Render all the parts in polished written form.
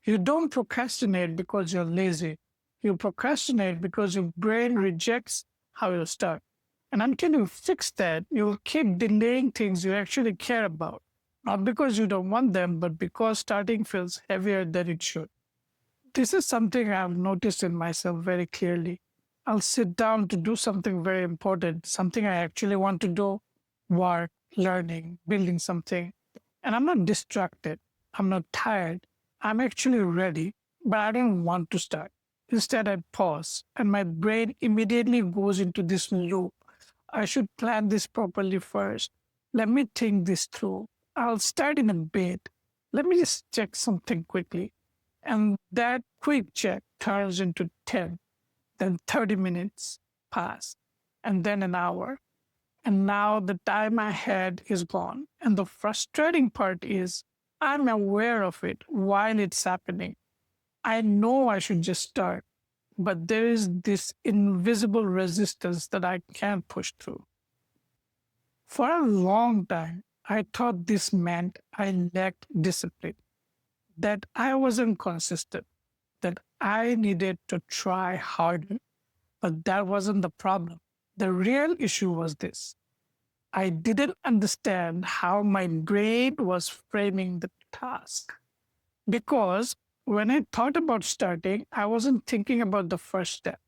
You don't procrastinate because you're lazy. You procrastinate because your brain rejects how you start. And until you fix that, you'll keep delaying things you actually care about. Not because you don't want them, but because starting feels heavier than it should. This is something I've noticed in myself very clearly. I'll sit down to do something very important, something I actually want to do, work, learning, building something. And I'm not distracted. I'm not tired. I'm actually ready, but I don't want to start. Instead, I pause and my brain immediately goes into this loop. I should plan this properly first. Let me think this through. I'll start in a bit. Let me just check something quickly. And that quick check turns into 10, then 30 minutes pass, and then an hour. And now the time I had is gone. And the frustrating part is I'm aware of it while it's happening. I know I should just start, but there is this invisible resistance that I can't push through. For a long time, I thought this meant I lacked discipline, that I wasn't consistent, that I needed to try harder. But that wasn't the problem. The real issue was this: I didn't understand how my brain was framing the task. Because when I thought about starting, I wasn't thinking about the first step.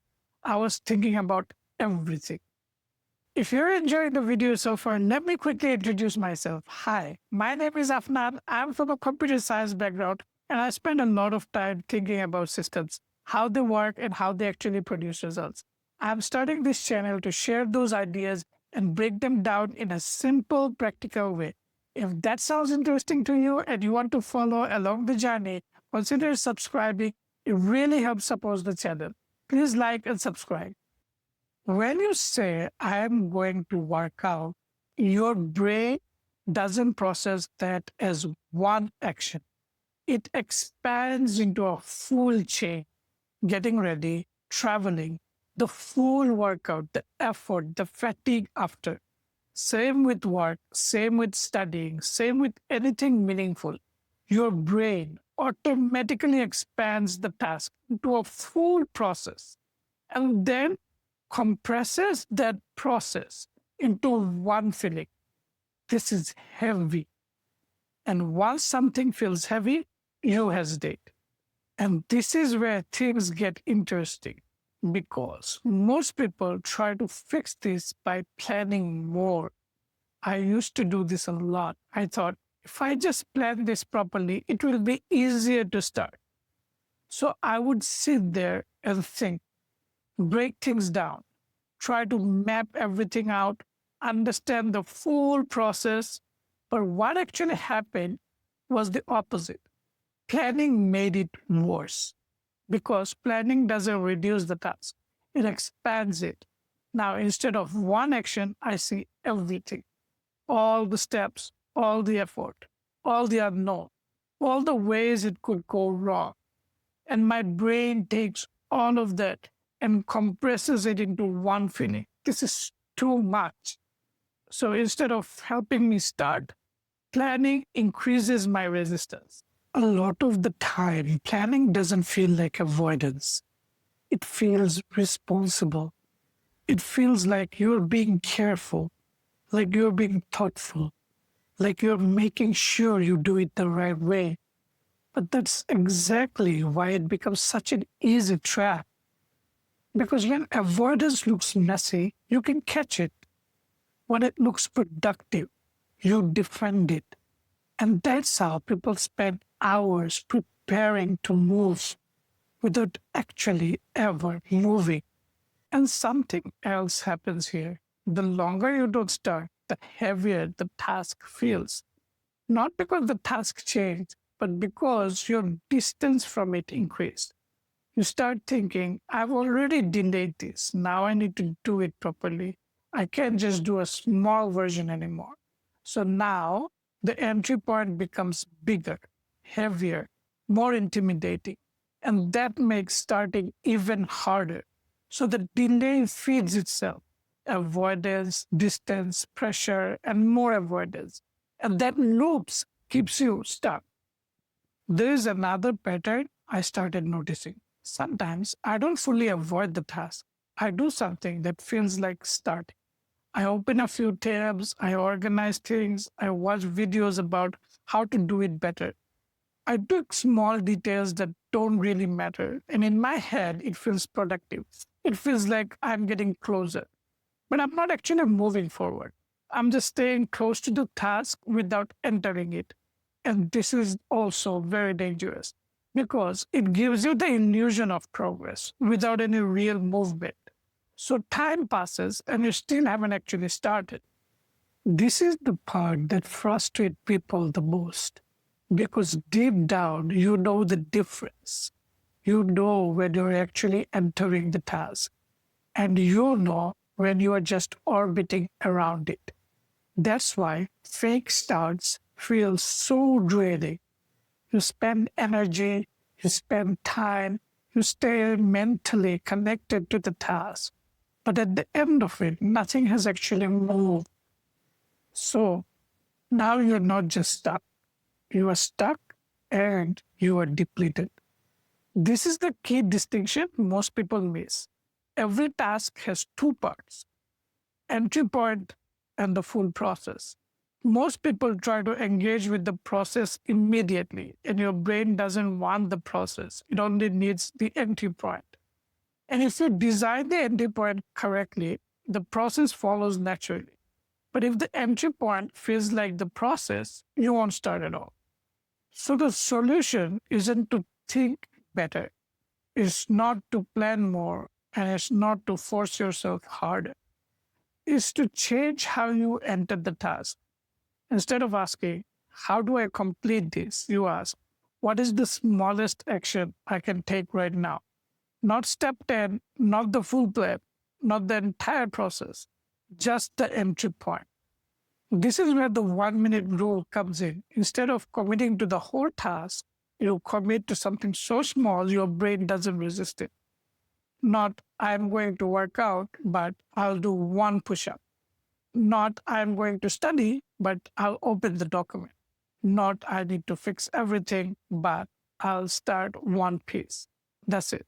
I was thinking about everything. If you're enjoying the video so far, let me quickly introduce myself. Hi, my name is Afnan. I'm from a computer science background, and I spend a lot of time thinking about systems, how they work, and how they actually produce results. I'm starting this channel to share those ideas and break them down in a simple, practical way. If that sounds interesting to you and you want to follow along the journey, consider subscribing. It really helps support the channel. Please like and subscribe. When you say, I am going to work out, your brain doesn't process that as one action. It expands into a full chain: getting ready, traveling, the full workout, the effort, the fatigue after. Same with work, same with studying, same with anything meaningful. Your brain automatically expands the task into a full process and then compresses that process into one feeling. This is heavy. And once something feels heavy, you hesitate. And this is where things get interesting because most people try to fix this by planning more. I used to do this a lot. I thought if I just plan this properly, it will be easier to start. So I would sit there and think, break things down, try to map everything out, understand the full process. But what actually happened was the opposite. Planning made it worse because planning doesn't reduce the task, it expands it. Now, instead of one action, I see everything: all the steps, all the effort, all the unknown, all the ways it could go wrong. And my brain takes all of that and compresses it into one feeling. This is too much. So instead of helping me start, planning increases my resistance. A lot of the time, planning doesn't feel like avoidance. It feels responsible. It feels like you're being careful, like you're being thoughtful, like you're making sure you do it the right way. But that's exactly why it becomes such an easy trap. Because when avoidance looks messy, you can catch it. When it looks productive, you defend it. And that's how people spend hours preparing to move without actually ever moving. And something else happens here. The longer you don't start, the heavier the task feels. Not because the task changed, but because your distance from it increased. You start thinking, I've already delayed this. Now I need to do it properly. I can't just do a small version anymore. So now the entry point becomes bigger, heavier, more intimidating. And that makes starting even harder. So the delay feeds itself: avoidance, distance, pressure, and more avoidance. And that loops keeps you stuck. There is another pattern I started noticing. Sometimes I don't fully avoid the task. I do something that feels like starting. I open a few tabs, I organize things, I watch videos about how to do it better. I took small details that don't really matter, and in my head, it feels productive. It feels like I'm getting closer, but I'm not actually moving forward. I'm just staying close to the task without entering it. And this is also very dangerous because it gives you the illusion of progress without any real movement. So time passes and you still haven't actually started. This is the part that frustrates people the most because deep down you know the difference. You know when you're actually entering the task and you know when you are just orbiting around it. That's why fake starts feel so draining. You spend energy, you spend time, you stay mentally connected to the task. But at the end of it, nothing has actually moved. So now you're not just stuck, you are stuck and you are depleted. This is the key distinction most people miss. Every task has two parts: entry point and the full process. Most people try to engage with the process immediately, and your brain doesn't want the process. It only needs the entry point. And if you design the entry point correctly, the process follows naturally. But if the entry point feels like the process, you won't start at all. So the solution isn't to think better, it's not to plan more, and it's not to force yourself harder. It's to change how you enter the task. Instead of asking, how do I complete this? You ask, what is the smallest action I can take right now? Not step 10, not the full plan, not the entire process, just the entry point. This is where the 1 minute rule comes in. Instead of committing to the whole task, you commit to something so small your brain doesn't resist it. Not, I'm going to work out, but I'll do one push up. Not, I'm going to study, but I'll open the document. Not, I need to fix everything, but I'll start one piece. That's it.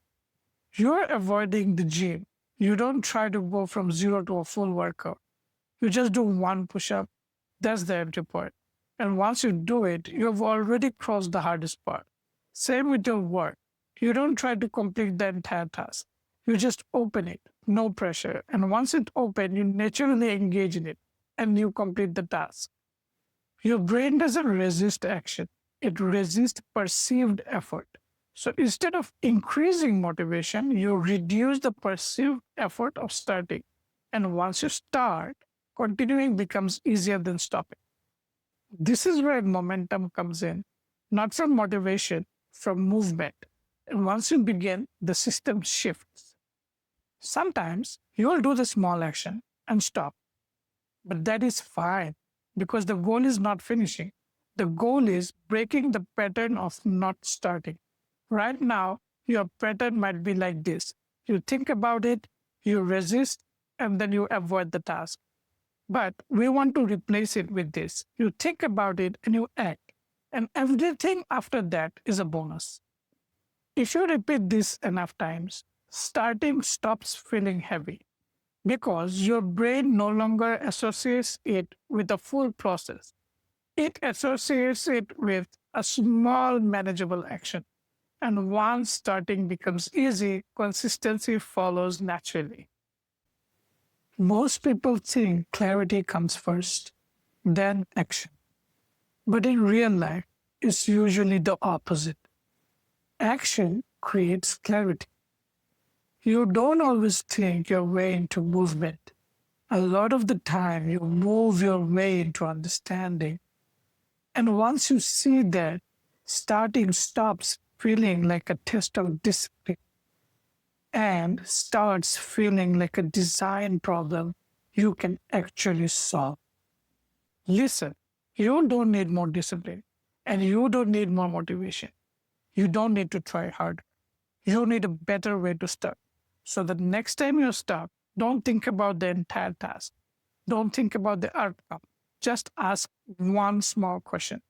You're avoiding the gym. You don't try to go from zero to a full workout. You just do one push up. That's the entry point. And once you do it, you have already crossed the hardest part. Same with your work. You don't try to complete the entire task. You just open it, no pressure. And once it's open, you naturally engage in it and you complete the task. Your brain doesn't resist action, it resists perceived effort. So instead of increasing motivation, you reduce the perceived effort of starting. And once you start, continuing becomes easier than stopping. This is where momentum comes in, not from motivation, from movement. And once you begin, the system shifts. Sometimes you will do the small action and stop, but that is fine because the goal is not finishing. The goal is breaking the pattern of not starting. Right now, your pattern might be like this: you think about it, you resist, and then you avoid the task. But we want to replace it with this: you think about it and you act. And everything after that is a bonus. If you repeat this enough times, starting stops feeling heavy because your brain no longer associates it with the full process. It associates it with a small, manageable action. And once starting becomes easy, consistency follows naturally. Most people think clarity comes first, then action. But in real life, it's usually the opposite. Action creates clarity. You don't always think your way into movement. A lot of the time, you move your way into understanding. And once you see that, starting stops feeling like a test of discipline and starts feeling like a design problem you can actually solve. Listen, you don't need more discipline and you don't need more motivation. You don't need to try harder. You need a better way to start. So the next time you're stuck, don't think about the entire task. Don't think about the outcome. Just ask one small question: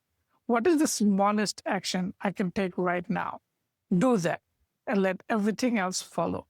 What is the smallest action I can take right now? Do that and let everything else follow.